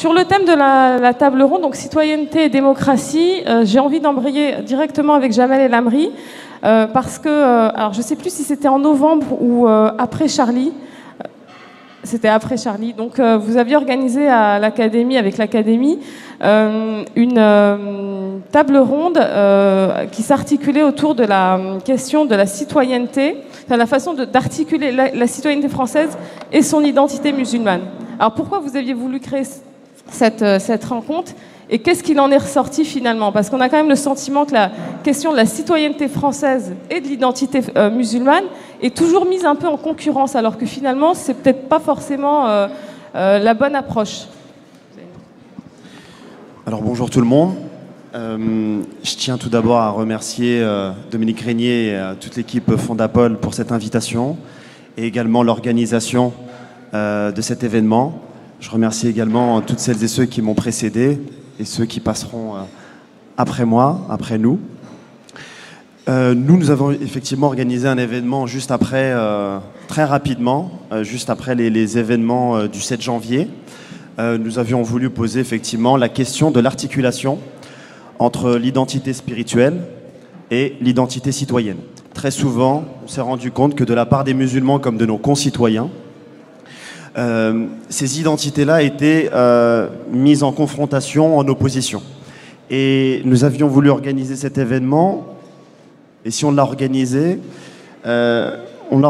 sur le thème de la table ronde, donc citoyenneté et démocratie, j'ai envie d'embrayer directement avec Jamel El Amri, parce que, alors je ne sais plus si c'était en novembre ou après Charlie. C'était après Charlie. Donc, vous aviez organisé à l'Académie, avec l'Académie, une table ronde qui s'articulait autour de la question de la citoyenneté, enfin, la façon d'articuler la citoyenneté française et son identité musulmane. Alors, pourquoi vous aviez voulu créer cette rencontre et qu'est-ce qu'il en est ressorti finalement? Parce qu'on a quand même le sentiment que la question de la citoyenneté française et de l'identité musulmane est toujours mise un peu en concurrence, alors que finalement, c'est peut-être pas forcément la bonne approche. Alors bonjour tout le monde. Je tiens tout d'abord à remercier Dominique Régnier et toute l'équipe Fondapol pour cette invitation et également l'organisation de cet événement. Je remercie également toutes celles et ceux qui m'ont précédé et ceux qui passeront après moi, après nous. Nous avons effectivement organisé un événement juste après, très rapidement, juste après les événements du 7 janvier. Nous avions voulu poser effectivement la question de l'articulation entre l'identité spirituelle et l'identité citoyenne. Très souvent, on s'est rendu compte que de la part des musulmans comme de nos concitoyens, ces identités-là étaient mises en confrontation, en opposition. Et nous avions voulu organiser cet événement, et si on l'a organisé, on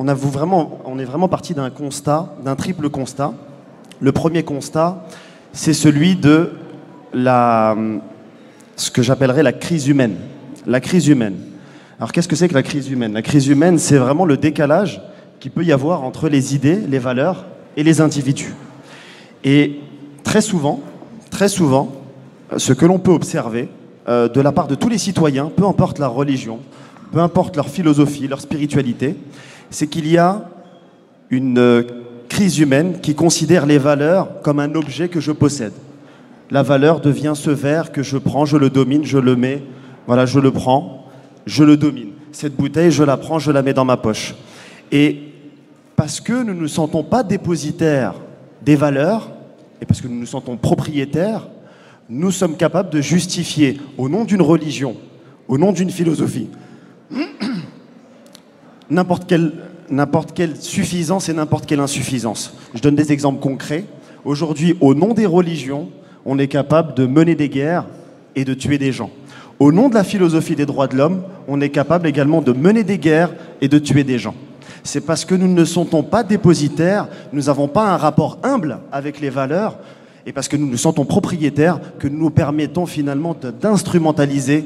est vraiment parti d'un constat, d'un triple constat. Le premier constat, c'est celui de ce que j'appellerais la crise humaine. La crise humaine. Alors qu'est-ce que c'est que la crise humaine? La crise humaine, c'est vraiment le décalage qu'il peut y avoir entre les idées, les valeurs et les individus. Et très souvent, ce que l'on peut observer de la part de tous les citoyens, peu importe leur religion, peu importe leur philosophie, leur spiritualité, c'est qu'il y a une crise humaine qui considère les valeurs comme un objet que je possède. La valeur devient ce verre que je prends, je le domine, je le mets, voilà, je le prends, je le domine. Cette bouteille, je la prends, je la mets dans ma poche. Et parce que nous ne nous sentons pas dépositaires des valeurs, et parce que nous nous sentons propriétaires, nous sommes capables de justifier, au nom d'une religion, au nom d'une philosophie, n'importe quelle suffisance et n'importe quelle insuffisance. Je donne des exemples concrets. Aujourd'hui, au nom des religions, on est capable de mener des guerres et de tuer des gens. Au nom de la philosophie des droits de l'homme, on est capable également de mener des guerres et de tuer des gens. C'est parce que nous ne sentons pas dépositaires, nous n'avons pas un rapport humble avec les valeurs, et parce que nous nous sentons propriétaires que nous nous permettons finalement d'instrumentaliser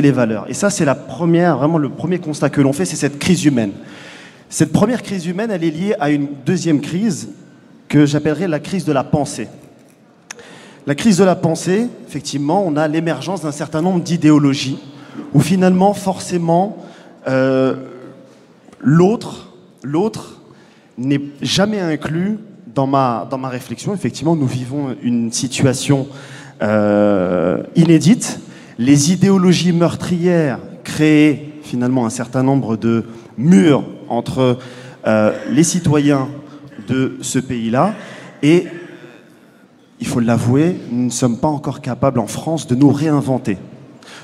les valeurs. Et ça, c'est vraiment le premier constat que l'on fait, c'est cette crise humaine. Cette première crise humaine, elle est liée à une deuxième crise que j'appellerais la crise de la pensée. La crise de la pensée, effectivement, on a l'émergence d'un certain nombre d'idéologies où finalement, forcément, l'autre n'est jamais inclus dans ma réflexion. Effectivement, nous vivons une situation inédite. Les idéologies meurtrières créent finalement un certain nombre de murs entre les citoyens de ce pays-là. Et il faut l'avouer, nous ne sommes pas encore capables en France de nous réinventer.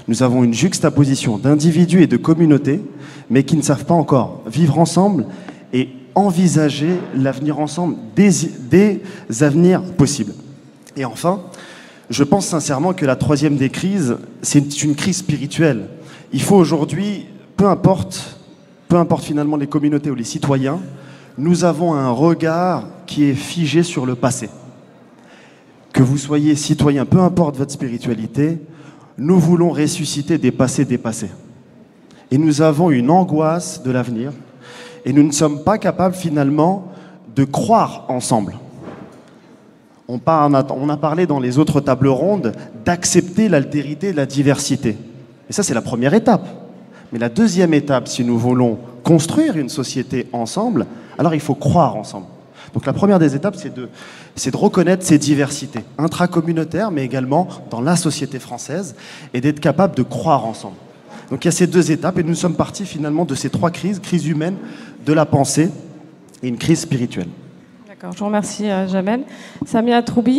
Nous avons une juxtaposition d'individus et de communautés, mais qui ne savent pas encore vivre ensemble et envisager l'avenir ensemble, des avenirs possibles. Et enfin, je pense sincèrement que la troisième des crises, c'est une crise spirituelle. Il faut aujourd'hui, peu importe finalement les communautés ou les citoyens, nous avons un regard qui est figé sur le passé. Que vous soyez citoyen, peu importe votre spiritualité, nous voulons ressusciter des passés dépassés. Et nous avons une angoisse de l'avenir, et nous ne sommes pas capables finalement de croire ensemble. On a parlé dans les autres tables rondes d'accepter l'altérité, la diversité. Et ça, c'est la première étape. Mais la deuxième étape, si nous voulons construire une société ensemble, alors il faut croire ensemble. Donc la première des étapes, c'est de reconnaître ces diversités intracommunautaires, mais également dans la société française, et d'être capable de croire ensemble. Donc il y a ces deux étapes, et nous sommes partis finalement de ces trois crises, crise humaine, de la pensée et une crise spirituelle. D'accord, je vous remercie, Jamel. Samia Troubi.